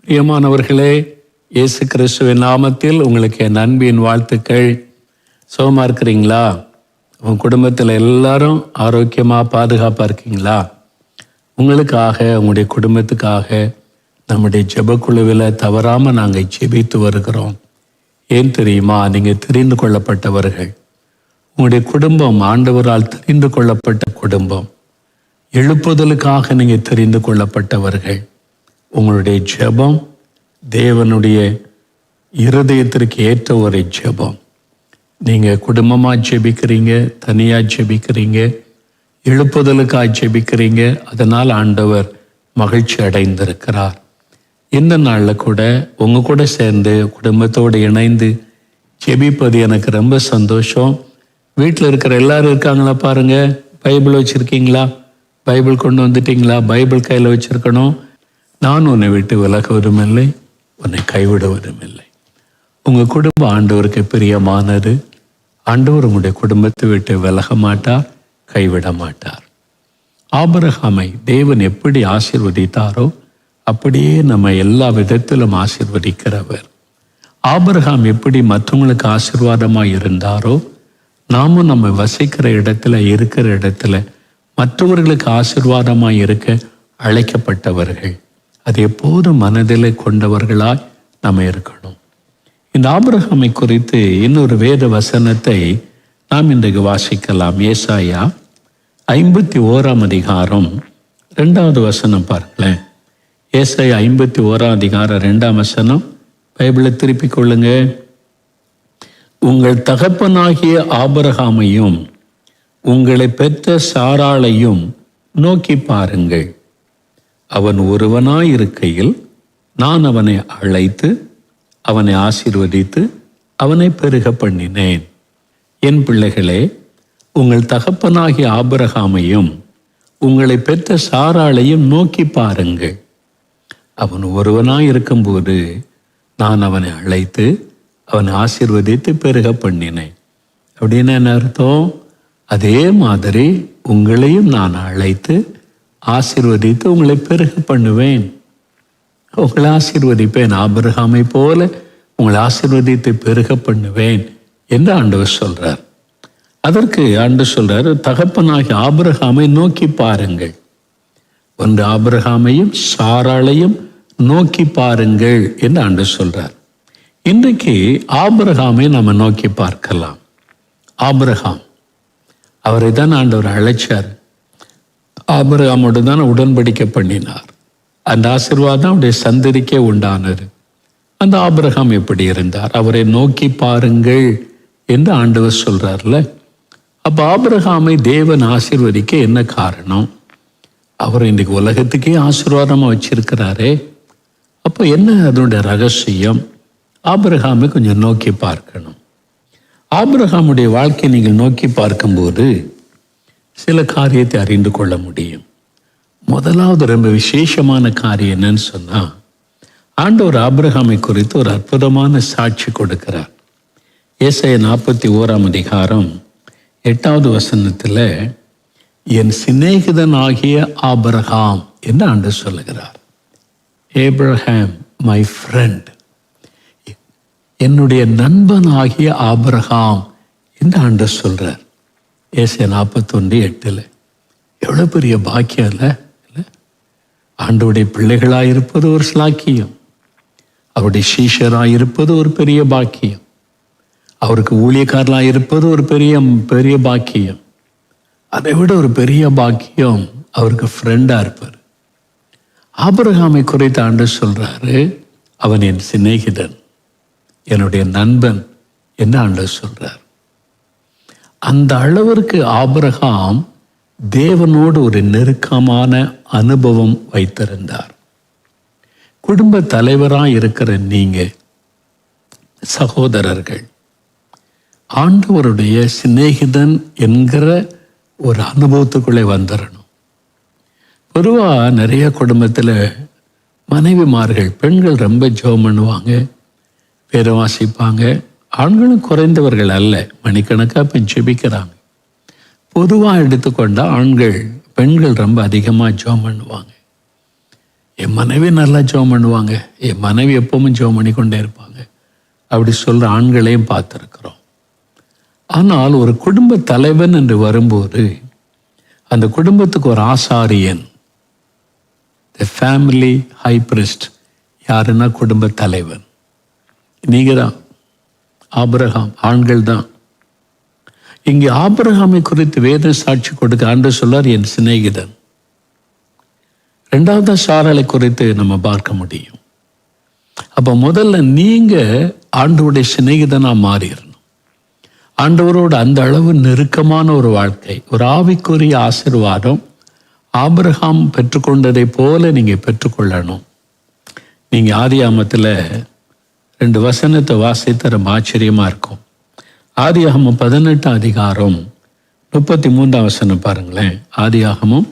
பிரியமானவர்களே, இயேசு கிறிஸ்துவின் நாமத்தில் உங்களுக்கு என் அன்பின் வாழ்த்துக்கள். சுகமாக இருக்கிறீங்களா? உங்கள் குடும்பத்தில் எல்லாரும் ஆரோக்கியமாக பாதுகாப்பாக இருக்கீங்களா? உங்களுக்காக, உங்களுடைய குடும்பத்துக்காக நம்முடைய ஜெபக்குழுவில் தவறாமல் நாங்கள் ஜெபித்து வருகிறோம். ஏன் தெரியுமா? நீங்கள் தெரிந்து கொள்ளப்பட்டவர்கள். உங்களுடைய குடும்பம் ஆண்டவரால் தெரிந்து கொள்ளப்பட்ட குடும்பம். எழுப்புதலுக்காக நீங்கள் தெரிந்து கொள்ளப்பட்டவர்கள். உங்களுடைய ஜெபம் தேவனுடைய இருதயத்திற்கு ஏற்ற ஒரு ஜெபம். நீங்கள் குடும்பமாக ஜெபிக்கிறீங்க, தனியாக ஜெபிக்கிறீங்க, எழுப்புதலுக்காக ஜெபிக்கிறீங்க. அதனால் ஆண்டவர் மகிழ்ச்சி அடைந்திருக்கிறார். இந்த நாளில் கூட உங்கள் கூட சேர்ந்து குடும்பத்தோடு இணைந்து ஜெபிப்பது எனக்கு ரொம்ப சந்தோஷம். வீட்டில் இருக்கிற எல்லாரும் இருக்காங்களா பாருங்க. பைபிள் வச்சுருக்கீங்களா? பைபிள் கொண்டு வந்துட்டீங்களா? பைபிள் கையில் வச்சுருக்கணும். நான் உன்னை விட்டு விலகுவதும் இல்லை, உன்னை கைவிடுவதும் இல்லை. உங்கள் குடும்பம் ஆண்டவருக்கு பிரியமானது. ஆண்டவர் உங்களுடைய குடும்பத்தை விட்டு விலக மாட்டார், கைவிட மாட்டார். ஆபிரகாமை தேவன் எப்படி ஆசீர்வதித்தாரோ அப்படியே நம்ம எல்லா விதத்திலும் ஆசீர்வதிக்கிறவர். ஆபிரகாம் எப்படி மற்றவங்களுக்கு ஆசீர்வாதமாக இருந்தாரோ, நாமும் நம்ம வசிக்கிற இடத்துல, இருக்கிற இடத்துல மற்றவர்களுக்கு ஆசீர்வாதமாக இருக்க அழைக்கப்பட்டவர்கள். அது எப்போதும் மனதில் கொண்டவர்களாய் நம்ம இருக்கணும். இந்த ஆபிரகாமை குறித்து இன்னொரு வேத வசனத்தை நாம் இன்றைக்கு வாசிக்கலாம். ஏசாயா 51 அதிகாரம் 2வது வசனம் பாருங்களேன். ஏசாயா 51 அதிகாரம் 2ஆம் வசனம். பைபிளை திருப்பிக் கொள்ளுங்க. உங்கள் தகப்பனாகிய ஆபிரகாமையும் உங்களை பெற்ற சாராளையும் நோக்கி பாருங்கள். அவன் ஒருவனாயிருக்கையில் நான் அவனை அழைத்து அவனை ஆசீர்வதித்து அவனை பெருக பண்ணினேன். என் பிள்ளைகளே, உங்கள் தகப்பனாகிய ஆபிரகாமையும் உங்களை பெற்ற சாராளையும் நோக்கி பாருங்கள். அவன் ஒருவனாயிருக்கும்போது நான் அவனை அழைத்து அவனை ஆசீர்வதித்து பெருக பண்ணினேன். அப்படின்னு என்ன அர்த்தம்? அதே மாதிரி உங்களையும் நான் அழைத்து ஆசீர்வதித்து உங்களை பெருக பண்ணுவேன், உங்களை ஆசீர்வதிப்பேன். ஆபிரகாமை போல உங்களை ஆசீர்வதித்து பெருக பண்ணுவேன் என்று ஆண்டவர் சொல்றார். அதற்கு ஆண்டவர் சொல்றார், தகப்பனாகிய ஆபிரகாமை நோக்கி பாருங்கள். ஒன்று ஆபிரகாமையும் சாராளையும் நோக்கி பாருங்கள் என்று ஆண்டவர் சொல்றார். இன்றைக்கு ஆபிரகாமை நம்ம நோக்கி பார்க்கலாம். ஆபிரகாம், அவரை தான் ஆண்டவர் அழைச்சார். ஆபிரகாமோடு தான் உடன்படிக்கை பண்ணினார். அந்த ஆசீர்வாதம் அவருடைய சந்ததிக்கே உண்டானது. அந்த ஆபிரகாம் எப்படி இருந்தார்? அவரை நோக்கி பாருங்கள் என்று ஆண்டவர் சொல்றார்ல. அப்ப ஆபிரகாமை தேவன் ஆசீர்வதிக்க என்ன காரணம்? அவர் இன்றைக்கு உலகத்துக்கே ஆசீர்வாதமா வச்சிருக்கிறாரே. அப்போ என்ன அதனுடைய ரகசியம்? ஆபிரகாமை கொஞ்சம் நோக்கி பார்க்கணும். ஆபிரகாமுடைய வாழ்க்கையை நீங்கள் நோக்கி பார்க்கும்போது சில காரியத்தை அறிந்து கொள்ள முடியும். முதலாவது ரொம்ப விசேஷமான காரியம் என்னன்னு சொன்னா, ஆண்டவர் ஆபிரகாமை குறித்து ஒரு அற்புதமான சாட்சி கொடுக்கிறார். ஏசாயா 41 அதிகாரம் 8வது வசனத்தில் என் சிநேகிதன் ஆகிய ஆபிரகாம் என்று ஆண்டவர் சொல்லுகிறார். ஏப்ரஹாம் மை ஃப்ரெண்ட், என்னுடைய நண்பன் ஆகிய ஆபிரகாம் என்று ஆண்டவர் சொல்றார். ஏசாயா 41:8. எவ்வளோ பெரிய பாக்கியம் இல்லை? ஆண்டவருடைய பிள்ளைகளாக இருப்பது ஒரு ஸ்லாக்கியம். அவருடைய சீஷராக இருப்பது ஒரு பெரிய பாக்கியம். அவருக்கு ஊழியக்காரலாக இருப்பது ஒரு பெரிய பாக்கியம். அதை விட ஒரு பெரிய பாக்கியம் அவருக்கு ஃப்ரெண்டாக இருப்பார். ஆபிரகாமை குறித்து ஆண்டவர் சொல்றாரு, அவன் என் சிநேகிதன், என்னுடைய நண்பன் என்று ஆண்டவர் சொல்றார். அந்த அளவிற்கு ஆபிரகாம் தேவனோடு ஒரு நெருக்கமான அனுபவம் வைத்திருந்தார். குடும்ப தலைவராக இருக்கிற நீங்க சகோதரர்கள் ஆண்டவருடைய சிநேகிதன் என்கிற ஒரு அனுபவத்துக்குள்ளே வந்துடணும். பொதுவாக நிறைய குடும்பத்தில் மனைவிமார்கள், பெண்கள் ரொம்ப ஜெபம் பண்ணுவாங்க, வேதம் வாசிப்பாங்க. ஆண்களும் குறைந்தவர்கள் அல்ல, மணிக்கணக்காக இப்போ ஜெபிக்கிறாங்க. பொதுவாக எடுத்துக்கொண்டால் பெண்கள் ரொம்ப அதிகமாக ஜெபம் பண்ணுவாங்க. என் மனைவி நல்லா ஜெபம் பண்ணுவாங்க, என் மனைவி எப்பவும் ஜெபம் பண்ணி கொண்டே இருப்பாங்க, அப்படி சொல்கிற ஆண்களையும் பார்த்துருக்குறோம். ஆனால் ஒரு குடும்ப தலைவன் என்று வரும்போது அந்த குடும்பத்துக்கு ஒரு ஆசாரியன், த ஃபேமிலி ஹை பிரிஸ்ட், யாருன்னா குடும்ப தலைவன். நீங்கள் தான், ஆபிரகாம், ஆண்கள் தான். இங்கே ஆபிரகாமை குறித்து வேத சாட்சி கொடுக்க ஆண்டவர் சொல்றார், என் சிநேகிதன். ரெண்டாவது சாராளை குறித்து நம்ம பார்க்க முடியும். அப்போ முதல்ல நீங்க ஆண்டவருடைய சிநேகிதனா மாறிடணும். ஆண்டவரோடு அந்த அளவு நெருக்கமான ஒரு வாழ்க்கை, ஒரு ஆவிக்குரிய ஆசீர்வாதம் ஆபிரகாம் பெற்றுக்கொண்டதை போல நீங்க பெற்றுக்கொள்ளணும். நீங்க ஆதியாகமத்தில் 2 வசனத்தை வாசித்த ரொம்ப ஆச்சரியமா இருக்கும். ஆதியாகமம் 18 அதிகாரம் 33 வசனம் பாருங்களேன். ஆதியாகமம்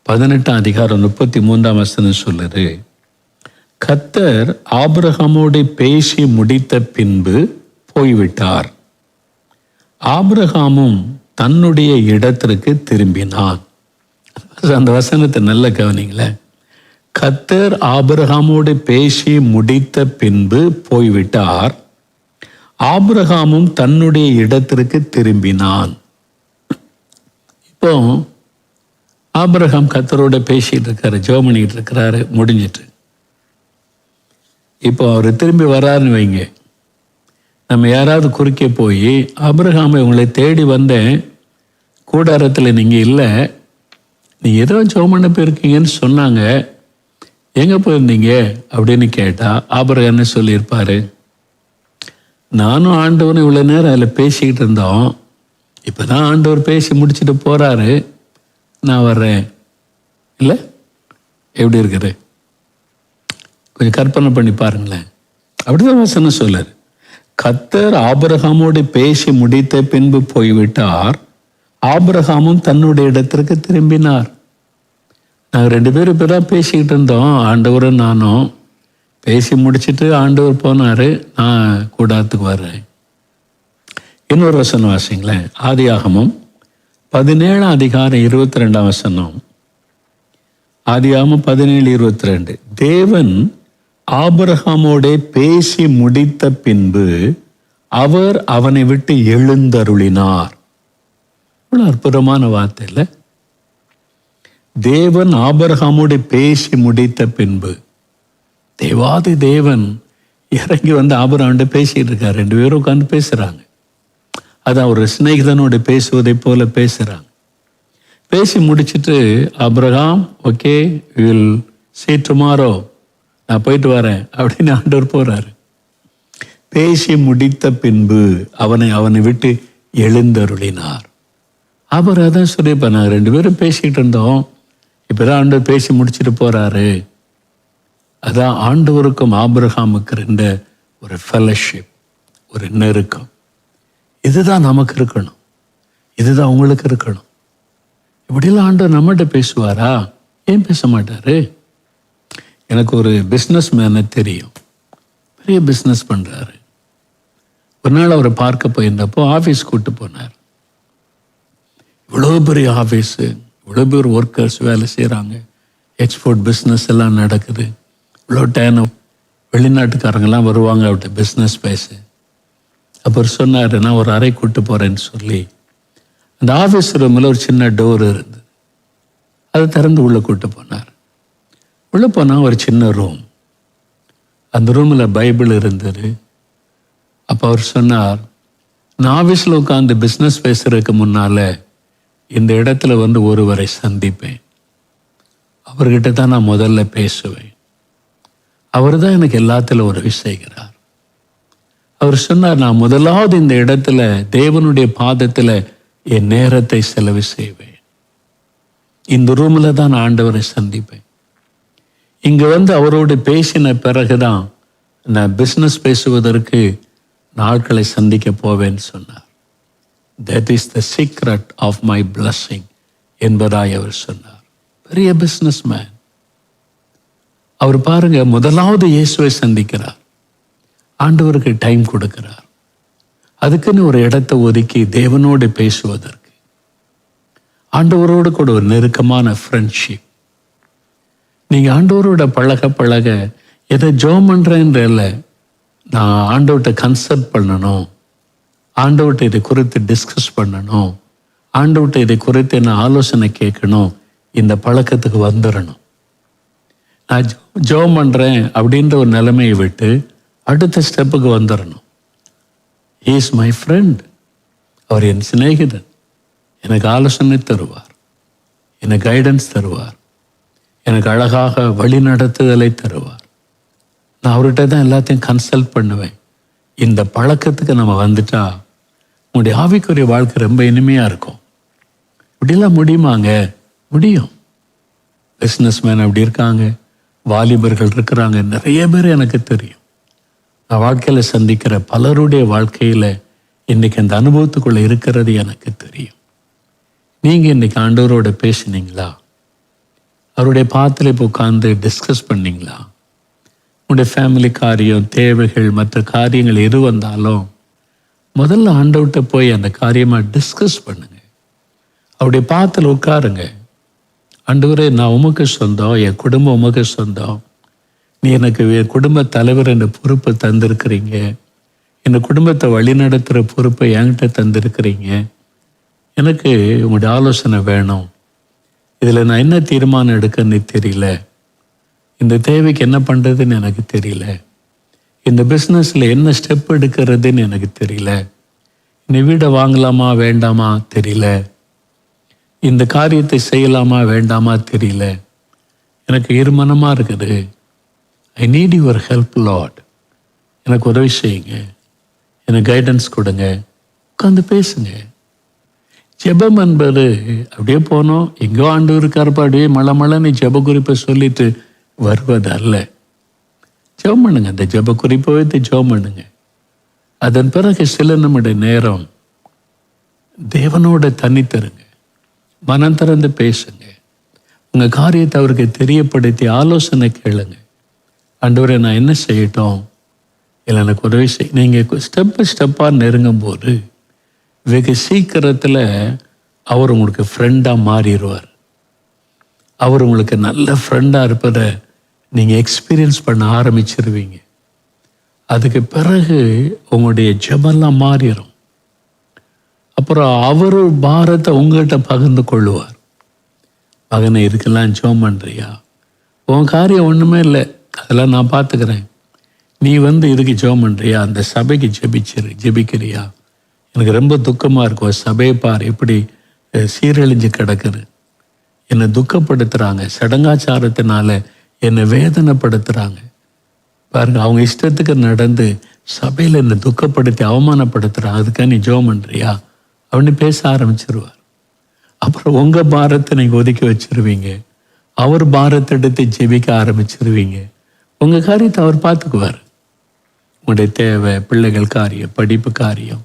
18 அதிகாரம் 33 வசனம் சொல்லுது, கர்த்தர் ஆபிரகாமோடு பேசி முடித்த பின்பு போய்விட்டார், ஆபிரகாமும் தன்னுடைய இடத்திற்கு திரும்பினான். அந்த வசனத்தை நல்ல கவனிங்களேன். கர்த்தர் ஆபிரகாமோடு பேசி முடித்த பின்பு போய்விட்டார், ஆபிரகாமும் தன்னுடைய இடத்திற்கு திரும்பினான். இப்போ ஆபிரகாம் கர்த்தரோட பேசிட்டு இருக்காரு, ஜெபம் பண்ணிட்டு இருக்கிறாரு, முடிஞ்சிட்டு. இப்போ அவர் திரும்பி வராருன்னு வைங்க, நம்ம யாராவது குறுக்கே போய், ஆபிரகாமை உங்களை தேடி வந்தேன், கூடாரத்தில் நீங்கள் இல்லை, நீங்கள் ஏதோ ஜெபம் பண்ண போயிருக்கீங்கன்னு சொன்னாங்க, எங்கே போயிருந்தீங்க அப்படின்னு கேட்டால் ஆபிரகாம் என்ன சொல்லியிருப்பாரு? நானும் ஆண்டவனும் இவ்வளோ நேரம் அதில் பேசிக்கிட்டு இருந்தோம், இப்போ தான் ஆண்டவர் பேசி முடிச்சுட்டு போகிறாரு, நான் வர்றேன். இல்லை, எப்படி இருக்குது? கொஞ்சம் கற்பனை பண்ணி பாருங்களேன். அப்படிதான் வசனம் சொல்லுது, கர்த்தர் ஆபிரகாமோடு பேசி முடித்த பின்பு போய்விட்டார், ஆபிரகாமும் தன்னுடைய இடத்திற்கு திரும்பினார். நாங்கள் 2 பேரும் இப்போ தான் பேசிக்கிட்டு இருந்தோம், ஆண்டவரும் நானும். பேசி முடிச்சுட்டு ஆண்டவர் போனார், நான் கூடாரத்துக்கு வர்றேன். இன்னொரு வசனம் வாசிங்களேன். ஆதியாகமம் 17 அதிகாரம் 22 வசனம். ஆதியாகமம் 17:22. தேவன் ஆபிரகாமோடே பேசி முடித்த பின்பு அவர் அவனை விட்டு எழுந்தருளினார். இவ்வளவு அற்புதமான வார்த்தை இல்லை? தேவன் ஆபிரகாமோடு பேசி முடித்த பின்பு, தேவாதி தேவன் இறங்கி வந்து ஆபிரகாமோட பேசிட்டு இருக்காரு. 2 பேரும் உட்கார்ந்து பேசுறாங்க. அதான் ஒரு சிநேகிதனோட பேசுவதை போல பேசுறாங்க. பேசி முடிச்சுட்டு Abraham, okay, will see tomorrow, நான் போயிட்டு வரேன் அப்படின்னு ஆண்டவர் போறாரு. பேசி முடித்த பின்பு அவனை விட்டு எழுந்தருளினார். அவர் அதான் சொல்லியிருப்பா, நாங்கள் 2 பேரும் பேசிக்கிட்டு இருந்தோம், இப்பதான் ஆண்டவர் பேசி முடிச்சுட்டு போறாரு. அதான் ஆண்டவருக்கும் ஆபிரகாமுக்கு இருந்த ஒரு ஃபெலோஷிப், ஒரு நெருக்கம். இதுதான் நமக்கு இருக்கணும், இதுதான் உங்களுக்கு இருக்கணும். இப்படிலாம் ஆண்டவர் நம்மகிட்ட பேசுவாரா? ஏன் பேச மாட்டாரு? எனக்கு ஒரு பிஸ்னஸ் மேனை தெரியும், பெரிய பிஸ்னஸ் பண்றாரு. ஒரு நாள் அவரை பார்க்க போயிருந்தப்போ ஆஃபீஸ் கூப்பிட்டு போனார். இவ்வளோ பெரிய ஆஃபீஸு, இவ்வளோ பேர் ஒர்க்கர்ஸ் வேலை செய்கிறாங்க, எக்ஸ்போர்ட் பிஸ்னஸ் எல்லாம் நடக்குது, இவ்வளோ டைம் வெளிநாட்டுக்காரங்கெல்லாம் வருவாங்க அவர்கிட்ட பிஸ்னஸ் பேச. அப்புறம் சொன்னார், நான் ஒரு அறை கூப்பிட்டு போகிறேன்னு சொல்லி அந்த ஆஃபீஸ் ரூமில் ஒரு சின்ன டோர் இருந்தது, அதை திறந்து உள்ளே கூப்பிட்டு போனார். உள்ளே போனால் ஒரு சின்ன ரூம், அந்த ரூமில் பைபிள் இருந்தது. அப்போ அவர் சொன்னார், நான் ஆஃபீஸில் உட்காந்து பிஸ்னஸ் பேசுறதுக்கு முன்னால் இந்த இடத்துல வந்து ஒருவரை சந்திப்பேன், அவர்கிட்ட தான் நான் முதல்ல பேசுவேன், அவர் தான் எனக்கு எல்லாத்துல உதவி செய்கிறார். அவர் சொன்னார், நான் முதலாவது இந்த இடத்துல தேவனுடைய பாதத்தில் என் நேரத்தை செலவு செய்வேன், இந்த ரூமில் தான் நான் ஆண்டவரை சந்திப்பேன், இங்கே வந்து அவரோடு பேசின பிறகுதான் நான் பிஸ்னஸ் பேசுவதற்கு நாட்களை சந்திக்க போவேன்னு சொன்னார். That is the secret of my blessing என்பதாய் அவர் சொன்னார். பெரிய பிஸ்னஸ் மேன். அவர் பாருங்க, முதலாவது இயேசுவை சந்திக்கிறார், ஆண்டவருக்கு டைம் கொடுக்கிறார், அதுக்குன்னு ஒரு இடத்தை ஒதுக்கி தேவனோடு பேசுவதற்கு, ஆண்டவரோடு கூட ஒரு நெருக்கமான ஃப்ரெண்ட்ஷிப். நீங்கள் ஆண்டவரோட பழக பழக எதை ஜெபம் பண்ணுறேன்ற இல்லை, நான் ஆண்டவர்கிட்ட கன்சல்ட் பண்ணணும், ஆண்டவர்கிட்ட இதை குறித்து டிஸ்கஸ் பண்ணணும், ஆண்டவர்கிட்ட இதை குறித்து என்ன ஆலோசனை கேட்கணும், இந்த பழக்கத்துக்கு வந்துடணும். நான் ஜெபம் பண்ணுறேன் அப்படின்ற ஒரு நிலைமையை விட்டு அடுத்த ஸ்டெப்புக்கு வந்துடணும். He is my friend. அவர் என் சிநேகிதன். எனக்கு ஆலோசனை தருவார், எனக்கு கைடன்ஸ் தருவார், எனக்கு அழகாக வழி நடத்துதலை தருவார். நான் அவர்கிட்ட தான் எல்லாத்தையும் கன்சல்ட் பண்ணுவேன். இந்த பழக்கத்துக்கு நம்ம வந்துட்டா உங்களுடைய ஆவிக்குரிய வாழ்க்கை ரொம்ப இனிமையாக இருக்கும். இப்படிலாம் முடியுமாங்க? முடியும். பிஸ்னஸ் மேன் அப்படி இருக்காங்க, வாலிபர்கள் இருக்கிறாங்க, நிறைய பேர் எனக்கு தெரியும். நான் வாழ்க்கையில் சந்திக்கிற பலருடைய வாழ்க்கையில் இன்னைக்கு அந்த அனுபவத்துக்குள்ளே இருக்கிறது எனக்கு தெரியும். நீங்கள் இன்னைக்கு ஆண்டவரோட பேசினீங்களா? அவருடைய பாத்தில் இப்போ உட்காந்து டிஸ்கஸ் பண்ணீங்களா? உங்களுடைய ஃபேமிலி காரியம், தேவைகள், மற்ற காரியங்கள் எது வந்தாலும் முதல்ல ஆண்டவர்கிட்ட போய் அந்த காரியமாக டிஸ்கஸ் பண்ணுங்க. அவருடைய பாத்தில் உட்காருங்க. ஆண்டவரே, நான் உமக்கு சொந்தம், என் குடும்பம் உமக்கு சொந்தம், நீ எனக்கு என் குடும்ப தலைவர் என்ற பொறுப்பை தந்திருக்கிறீங்க, என் குடும்பத்தை வழிநடத்துகிற பொறுப்பை என்கிட்ட தந்திருக்கிறீங்க, எனக்கு உங்களுடைய ஆலோசனை வேணும், இதில் நான் என்ன தீர்மானம் எடுக்கன்னு தெரியல, இந்த தேவைக்கு என்ன பண்ணுறதுன்னு எனக்கு தெரியல, இந்த பிஸ்னஸில் என்ன ஸ்டெப் எடுக்கிறதுன்னு எனக்கு தெரியல, இந்த வீடை வாங்கலாமா வேண்டாமா தெரியல, இந்த காரியத்தை செய்யலாமா வேண்டாமா தெரியல, எனக்கு இருமனமாக இருக்குது, I need your help Lord, எனக்கு உதவி செய்யுங்க, எனக்கு கைடன்ஸ் கொடுங்க. உட்காந்து பேசுங்க. ஜெபம் என்பது அப்படியே போனோம், எங்கோ ஆண்டு இருக்காருப்பா அப்படியே மழை ஜெப குறிப்பை சொல்லிட்டு வருவது அல்ல. ஜெபம் பண்ணுங்க, அந்த ஜெப குறிப்பை வைத்து ஜெபம் பண்ணுங்க. அதன் பிறகு சில நிமிட நேரம் தேவனோட தனித்தருங்க, மனம் திறந்து பேசுங்க, உங்கள் காரியத்தை அவருக்கு தெரியப்படுத்தி ஆலோசனை கேளுங்க. ஆண்டவரே, நான் என்ன செய்யட்டும், இல்லை எனக்கு உதவி செய். நீங்கள் ஸ்டெப்பாக நெருங்கும் போது வெகு சீக்கிரத்தில் அவர் உங்களுக்கு ஃப்ரெண்டாக மாறிடுவார். அவர் உங்களுக்கு நல்ல ஃப்ரெண்டாக இருப்பதை நீங்கள் எக்ஸ்பீரியன்ஸ் பண்ண ஆரம்பிச்சிருவீங்க. அதுக்கு பிறகு உங்களுடைய ஜெபம்லாம் மாறிடும். அப்புறம் அவர் பாரத்தை உங்கள்கிட்ட பகிர்ந்து கொள்ளுவார். மகனை இதுக்கெல்லாம் ஜெபம் பண்ணுறியா? உன் காரியம் ஒன்றுமே இல்லை, அதெல்லாம் நான் பார்த்துக்கிறேன். நீ இதுக்கு ஜெபம் பண்ணுறியா? அந்த சபைக்கு ஜெபிக்கிறியா? எனக்கு ரொம்ப துக்கமாக இருக்கும், சபையை பார் எப்படி சீரழிஞ்சு கிடக்குது, என்னை துக்கப்படுத்துகிறாங்க, சடங்காச்சாரத்தினால என்னை வேதனைப்படுத்துகிறாங்க பாருங்க, அவங்க இஷ்டத்துக்கு நடந்து சபையில் என்னை துக்கப்படுத்தி அவமானப்படுத்துகிறாங்க, அதுக்காக நீ ஜெபம் பண்ணுறியா அப்படின்னு பேச ஆரம்பிச்சிருவார். அப்புறம் உங்கள் பாரத்தை நீங்கள் ஒதுக்கி வச்சிருவீங்க, அவர் பாரத்தை எடுத்து ஜெபிக்க ஆரம்பிச்சிருவீங்க. உங்கள் காரியத்தை அவர் பார்த்துக்குவார். உங்களுடைய தேவை, பிள்ளைகள் காரியம், படிப்பு காரியம்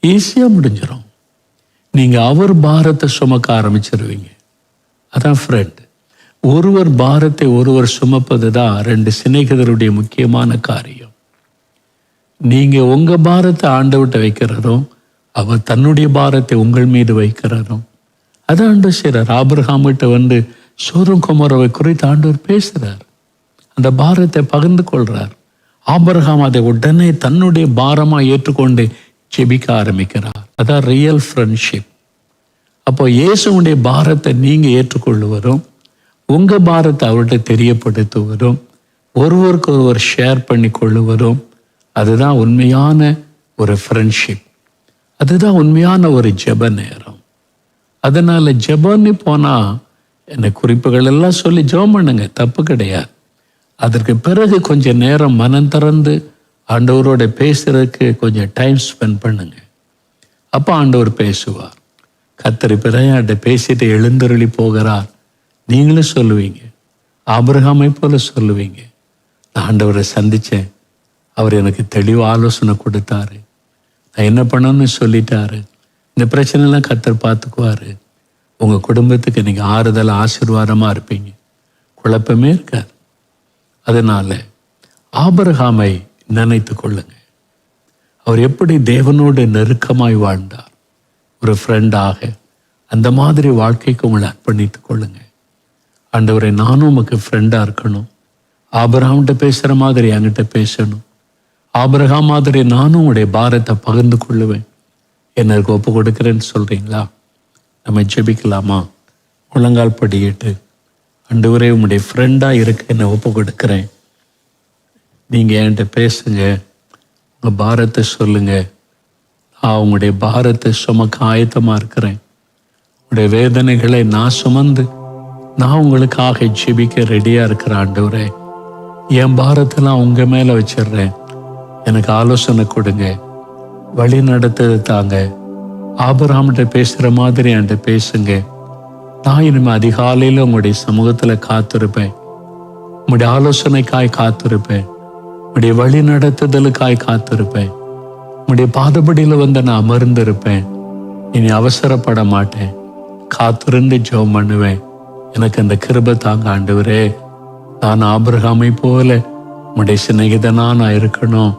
ஈஸியாக முடிஞ்சிடும். நீங்கள் அவர் பாரத்தை சுமக்க ஆரம்பிச்சிருவீங்க. அதான் ஃப்ரெண்ட். ஒருவர் பாரத்தை ஒருவர் சுமப்பது தான் ரெண்டு சிநேகிதருடைய முக்கியமான காரியம். நீங்கள் உங்கள் பாரத்தை ஆண்டவர்கிட்ட வைக்கிறதும் அவர் தன்னுடைய பாரத்தை உங்கள் மீது வைக்கிறதும் அதான் ஆண்டவர் செய்கிறார். ஆபிரகாமிட்ட சோதோம் கொமோராவை குறித்து ஆண்டவர் பேசுகிறார், அந்த பாரத்தை பகிர்ந்து கொள்கிறார். ஆபிரகாம் அதை உடனே தன்னுடைய பாரமாக ஏற்றுக்கொண்டு ஜெபிக்க ஆரம்பிக்கிறார். அதான் ரியல் ஃப்ரெண்ட்ஷிப். அப்போ இயேசுடைய பாரத்தை நீங்கள் ஏற்றுக்கொள்ளுவதும் உங்கள் பாரத்தை அவர்கிட்ட தெரியப்படுத்துவதும் ஒருவருக்கு ஒருவர் ஷேர் பண்ணி கொள்ளுவதும் அதுதான் உண்மையான ஒரு ஃப்ரெண்ட்ஷிப். அதுதான் உண்மையான ஒரு ஜெப நேரம். அதனால் ஜெபம்னு போனால் என்ன குறிப்புகள் எல்லாம் சொல்லி ஜெபம் பண்ணுங்க, தப்பு கிடையாது. அதற்கு பிறகு கொஞ்சம் நேரம் மனம் திறந்து ஆண்டவரோட பேசுறதுக்கு கொஞ்சம் டைம் ஸ்பெண்ட் பண்ணுங்க. அப்போ ஆண்டவர் பேசுவார். கர்த்தர் பிறையாண்ட பேசிட்டு எழுந்தருளி போகிறார். நீங்களும் சொல்லுவீங்க, ஆபிரகாமை போல சொல்லுவீங்க, நான் ஆண்டவரை சந்தித்தேன், அவர் எனக்கு தெளிவு ஆலோசனை கொடுத்தாரு, நான் என்ன பண்ணணும்னு சொல்லிட்டாரு, இந்த பிரச்சனைலாம் கர்த்தர் பார்த்துக்குவாரு. உங்கள் குடும்பத்துக்கு நீங்கள் ஆறுதல் ஆசீர்வாதமாக இருப்பீங்க, குழப்பமே இருக்காது. அதனால் ஆபிரகாமை நினைத்து கொள்ளுங்க. அவர் எப்படி தேவனோடு நெருக்கமாய் வாழ்ந்தார், ஒரு ஃப்ரெண்டாக. அந்த மாதிரி வாழ்க்கைக்கு உங்களை அர்ப்பணித்து கொள்ளுங்க. ஆண்டவரே, நானும் உமக்கு ஃப்ரெண்டாக இருக்கணும். ஆபிரகாம்கிட்ட பேசுகிற மாதிரி என்கிட்ட பேசணும். ஆபிரகாம் மாதிரி நானும் உங்களுடைய பாரத்தை பகிர்ந்து கொள்ளுவேன். எனக்கு ஒப்பு கொடுக்குறேன்னு சொல்கிறீங்களா? நம்ம ஜெபிக்கலாமா? முழங்கால் படியிட்டு, ஆண்டவரே, உங்களுடைய ஃப்ரெண்டாக இருக்க என்னை ஒப்பு கொடுக்குறேன். நீங்கள் என்கிட்ட பேசுங்க, உங்கள் பாரத்தை சொல்லுங்க. நான் உங்களுடைய பாரத்தை சுமக்க ஆயத்தமாக இருக்கிறேன். உங்களுடைய வேதனைகளை நான் சுமந்து நான் உங்களுக்காக ஜெபிக்க ரெடியாக இருக்கிறேன். ஆண்டவரே, என் பாரத்தெல்லாம் உங்கள் மேலே வச்சிடுறேன். எனக்கு ஆலோசனை கொடுங்க, வழி நடத்தது தாங்க. ஆபிரகாம்கிட்ட பேசுகிற மாதிரி என்கிட்ட பேசுங்க. நான் இனிமேல் அதிகாலையில் உங்களுடைய சமூகத்தில் காத்திருப்பேன். உங்களுடைய ஆலோசனைக்காய் காத்திருப்பேன். உங்களுடைய வழி நடத்துதலுக்காய் காத்திருப்பேன். உங்களுடைய பாதபடியில் வந்து நான் அமர்ந்திருப்பேன். இனி அவசரப்பட மாட்டேன். காத்திருந்து ஜெபம் பண்ணுவேன். எனக்கு அந்த கிருபை தாங்க ஆண்டவரே. நான் ஆபிரகாமை போல உங்களுடைய சிநேகிதனா நான் இருக்கணும்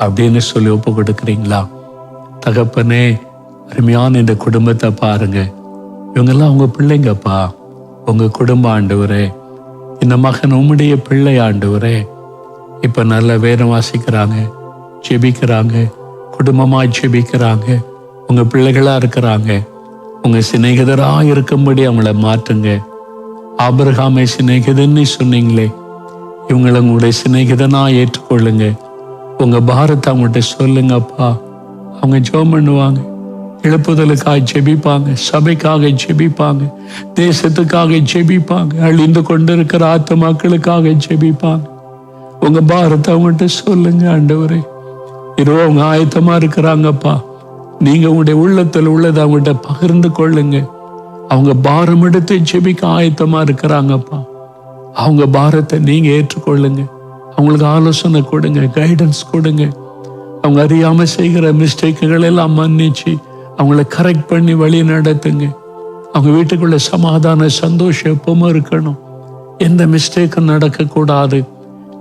அப்படின்னு சொல்லி ஒப்பு கொடுக்குறீங்களா? தகப்பனே, அருமையான இந்த குடும்பத்தை பாருங்க. இவங்கெல்லாம் உங்க பிள்ளைங்கப்பா, உங்க குடும்பம் ஆண்டவரே. இந்த மகன் உம்முடைய பிள்ளை ஆண்டவரே. இப்ப நல்ல வேதம் வாசிக்கிறாங்க, ஜெபிக்கிறாங்க, குடும்பமா ஜெபிக்கிறாங்க, உங்க பிள்ளைகளா இருக்கிறாங்க. உங்க சிநேகிதரா இருக்கும்படி அவங்கள மாற்றுங்க. ஆபிரகாமை சிநேகிதன்னு சொன்னீங்களே, இவங்களை உங்களுடைய சிநேகிதனா ஏற்றுக்கொள்ளுங்க. உங்க பாரத்தை அவங்கள்ட்ட சொல்லுங்கப்பா. அவங்க ஜெபம் பண்ணுவாங்க, எழுப்புதலுக்காக ஜெபிப்பாங்க, சபைக்காக ஜெபிப்பாங்க, தேசத்துக்காக ஜெபிப்பாங்க, அழிந்து கொண்டிருக்கிற ஆத்துமாக்களுக்காக ஜெபிப்பாங்க. உங்க பாரத்தை அவங்கள்ட்ட சொல்லுங்க ஆண்டவரே. இரவு அவங்க ஆயத்தமா இருக்கிறாங்கப்பா. நீங்க உங்களுடைய உள்ளத்தில் உள்ளதை அவங்கள்ட்ட பகிர்ந்து கொள்ளுங்க. அவங்க பாரம் எடுத்து ஜெபிக்க ஆயத்தமா இருக்கிறாங்கப்பா. அவங்க பாரத்தை நீங்க ஏற்றுக்கொள்ளுங்க. அவங்களுக்கு ஆலோசனை கொடுங்க, கைடன்ஸ் கொடுங்க. அவங்க அறியாம செய்கிற மிஸ்டேக்குகள் எல்லாம் மன்னிச்சு அவங்கள கரெக்ட் பண்ணி வழி நடத்துங்க. அவங்க வீட்டுக்குள்ள சமாதான சந்தோஷம் எப்பவும் இருக்கணும். எந்த மிஸ்டேக்கும் நடக்கக்கூடாது.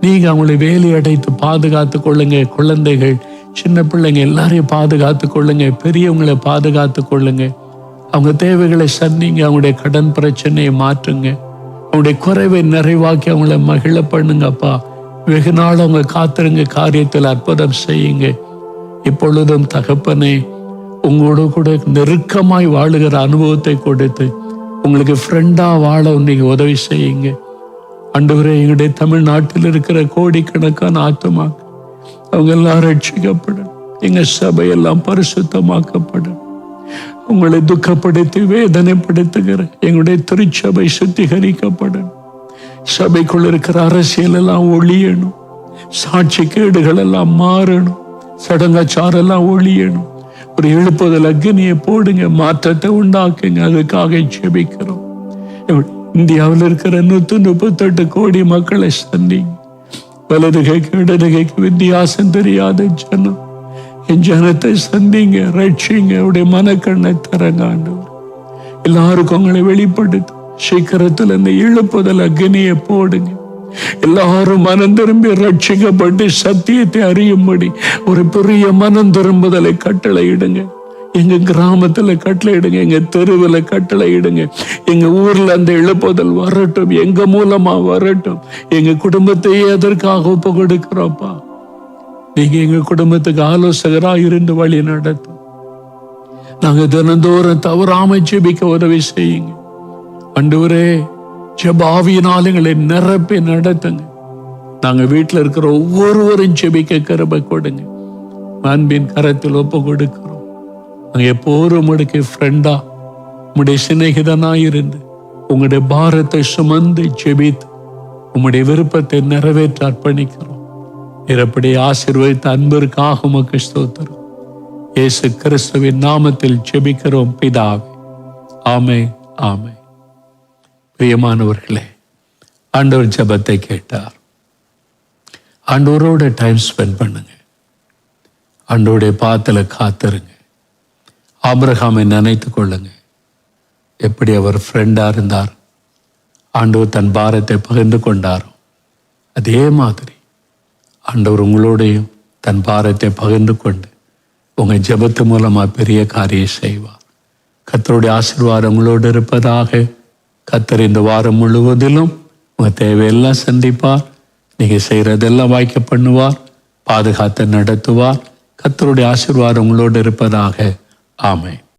நீங்க அவங்களை வேலி அடைத்து பாதுகாத்து கொள்ளுங்க. குழந்தைகள், சின்ன பிள்ளைங்க எல்லாரையும் பாதுகாத்து கொள்ளுங்க. பெரியவங்களை பாதுகாத்து கொள்ளுங்க. அவங்க தேவைகளை சந்திங்க. அவங்களுடைய கடன் பிரச்சனையை மாற்றுங்க. அவங்களுடைய குறைவை நிறைவாக்கி அவங்கள மகிழ பண்ணுங்கப்பா. வெகு நாள் அவங்க காத்திருங்க. காரியத்தில் அற்புதம் செய்யுங்க. இப்பொழுதும் தகப்பனே, உங்களோட கூட நெருக்கமாய் வாழுகிற அனுபவத்தை கொடுத்து உங்களுக்கு ஃப்ரெண்டா வாழ நீங்க உதவி செய்யுங்க ஆண்டவரே. எங்களுடைய தமிழ்நாட்டில் இருக்கிற கோடிக்கணக்கான ஆத்துமாக்கள் அவங்க எல்லாம் ரட்சிக்கப்படும். எங்க சபையெல்லாம் பரிசுத்தமாக்கப்படும். உங்களை துக்கப்படுத்தி வேதனைப்படுத்துகிற எங்களுடைய திருச்சபை சுத்திகரிக்கப்படும். சபைக்குள் இருக்கிற அரசியல் எல்லாம் ஒழியணும். சாட்சி கேடுகள் எல்லாம் மாறணும். சடங்காச்சாரெல்லாம் ஒழியணும். ஒரு எழுப்புதல் அக்னியை போடுங்க, மாற்றத்தை உண்டாக்குங்க. அதுக்காக ஜெபிக்கிறோம். இந்தியாவில் இருக்கிற 138 கோடி மக்களை சந்திங்க. வலது கைக்கு இடது கைக்கு வித்தியாசம் தெரியாத ஜனம், என் ஜனத்தை சந்திங்க, ரட்சிங்க. அவருடைய மனக்கண்ணை தரங்க ஆண்டவர். எல்லாருக்கும் உங்களை வெளிப்படுத்த சீக்கிரத்தில் அந்த எழுப்புதல் அக்னியை போடுங்க. எல்லாரும் மனம் திரும்பி ரட்சிக்கப்பட்டு சத்தியத்தை அறியும்படி ஒரு பெரிய மனம் திரும்புதலை கட்டளையிடுங்க. எங்க கிராமத்துல கட்டளையிடுங்க, எங்க தெருவில் கட்டளையிடுங்க. எங்க ஊர்ல அந்த எழுப்புதல் வரட்டும், எங்க மூலமா வரட்டும். எங்க குடும்பத்தையே அதற்காக ஒப்பு கொடுக்கிறோம்ப்பா. நீங்க எங்க குடும்பத்துக்கு ஆலோசகரா இருந்து வழி நடத்தும். நாங்க தினந்தோறும் தவறாம ஜெபிக்க உதவி செய்யுங்க ஆண்டவரே. ஜெபாவியினால் எங்களை நிரப்பி நடத்துங்க. நாங்க வீட்டுல இருக்கிற ஒவ்வொருவரும் ஜெபிக்க கிருபை கொடுங்க. அன்பின் கரத்தில் ஒப்பு கொடுக்கிறோம். நாங்க எப்போதும் உங்களுடைய ஃப்ரெண்டா, உங்களுடைய சிநேகிதனா இருந்து உங்களுடைய பாரத்தை சுமந்து ஜெபித்து உங்களுடைய விருப்பத்தை நிறைவேற்ற அர்ப்பணிக்கிறோம். நிரப்படி ஆசீர்வதித்த அன்பிற்காக உமக்கு ஸ்தோத்திரம். இயேசு கிறிஸ்துவின் நாமத்தில் ஜெபிக்கிறோம் பிதாவே. ஆமென், ஆமென். பிரியமானவர்களே, ஆண்டவர் ஜெபத்தை கேட்டார். ஆண்டவரோட டைம் ஸ்பெண்ட் பண்ணுங்க. ஆண்டவருடைய பாத்துல காத்திருங்க. ஆபிரகாமை நினைத்து கொள்ளுங்க. எப்படி அவர் ஃப்ரெண்டா இருந்தார், ஆண்டவர் தன் பாரத்தை பகிர்ந்து கொண்டாரோ அதே மாதிரி ஆண்டவர் உங்களோடையும் தன் பாரத்தை பகிர்ந்து கொண்டு உங்க ஜெபத்து மூலமா பெரிய காரியம் செய்வார். கர்த்தருடைய ஆசீர்வாதம் உங்களோடு இருப்பதாக. கர்த்தர் இந்த வாரம் முழுவதிலும் உங்க தேவையெல்லாம் சந்திப்பார். நீங்க செய்யறதெல்லாம் வாய்க்க பண்ணுவார், பாதுகாத்து நடத்துவார். கர்த்தருடைய ஆசீர்வாதம் உங்களோடு இருப்பதாக. ஆமென்.